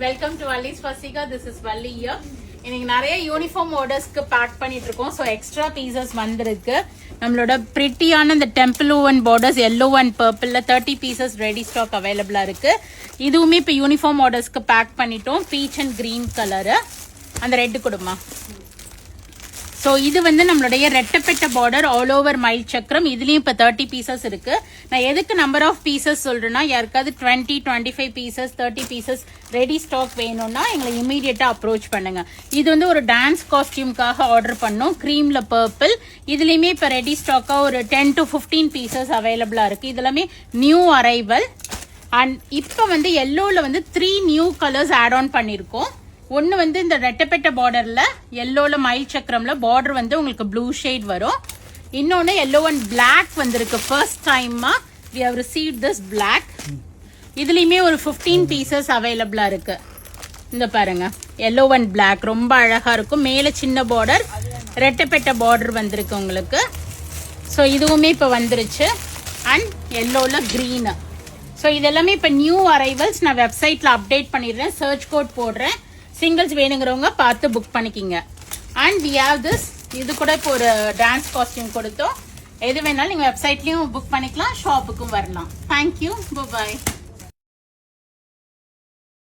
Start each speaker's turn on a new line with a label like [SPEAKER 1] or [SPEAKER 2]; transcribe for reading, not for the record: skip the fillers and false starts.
[SPEAKER 1] Welcome to Valli's ஃபர்ஸ்டிகா. This is Valli here. இன்னைக்கு நிறைய யூனிஃபார்ம் ஆர்டர்ஸ்க்கு பேக் பண்ணிட்டு இருக்கோம். ஸோ எக்ஸ்ட்ரா பீசஸ் வந்திருக்கு. நம்மளோட பிரிட்டியான இந்த temple woven borders yellow and பர்பிள்ல 30 பீசஸ் ரெடி ஸ்டாக் அவைலபிளா இருக்கு. இதுவுமே இப்போ யூனிஃபார்ம் ஆர்டர்ஸ்க்கு பேக் பண்ணிட்டோம். Peach and green colour. அந்த ரெட் கொடுமா. ஸோ இது வந்து நம்மளுடைய ரெட்டப்பெட்ட பார்டர் ஆல் ஓவர் மயில் சக்கரம். இதுலயும் இப்போ 30 பீசஸ் இருக்கு. நான் எதுக்கு நம்பர் ஆஃப் பீசஸ் சொல்றேன்னா, யாருக்காவது 20, 25 பீசஸ் 30 பீசஸ் ரெடி ஸ்டாக் வேணும்னா எங்களை இமீடியட்டா அப்ரோச் பண்ணுங்க. இது வந்து ஒரு டான்ஸ் காஸ்டியூம்காக ஆர்டர் பண்ணோம். கிரீம்ல பர்பிள். இதுலயுமே இப்போ ரெடி ஸ்டாக்கா ஒரு 10 to 15 பீசஸ் அவைலபிளா இருக்கு. இதெல்லாமே நியூ அரைவல். அண்ட் இப்போ வந்து எல்லோல வந்து 3 நியூ கலர்ஸ் ஆட் ஆன் பண்ணிருக்கோம். ஒன்னு வந்து இந்த ரெட்டப்பெட்ட பார்டர்ல எல்லோல மயில் சக்கரம்ல பார்டர் வந்து உங்களுக்கு ப்ளூ ஷேட் வரும். இன்னொன்னு எல்லோ அண்ட் பிளாக் வந்திருக்கு. ஃபர்ஸ்ட் டைமா we have received this black. இதுலயுமே ஒரு 15 பீசஸ் அவைலபிளா இருக்கு. இந்த பாருங்க, எல்லோ அண்ட் பிளாக் ரொம்ப அழகா இருக்கும். மேல சின்ன பார்டர், ரெட்டப்பெட்ட பார்டர் வந்திருக்கு உங்களுக்கு. ஸோ இதுவுமே இப்போ வந்துருச்சு. And எல்லோல green. ஸோ இதெல்லாமே இப்போ நியூ அரைவல்ஸ். நான் வெப்சைட்ல அப்டேட் பண்ணிடுறேன். சர்ச் கோட் போடுறேன். சிங்கிள்ஸ் வேணுங்கிறவங்க பார்த்து புக் பண்ணிக்கிங்க. And we have this. இது கூட இப்போ ஒரு டான்ஸ் காஸ்டியூம் கொடுத்தோம். எது வேணாலும் நீங்க வெப்சைட்லயும் புக் பண்ணிக்கலாம், ஷாப்புக்கும் வரலாம். தேங்க்யூ, பாய்.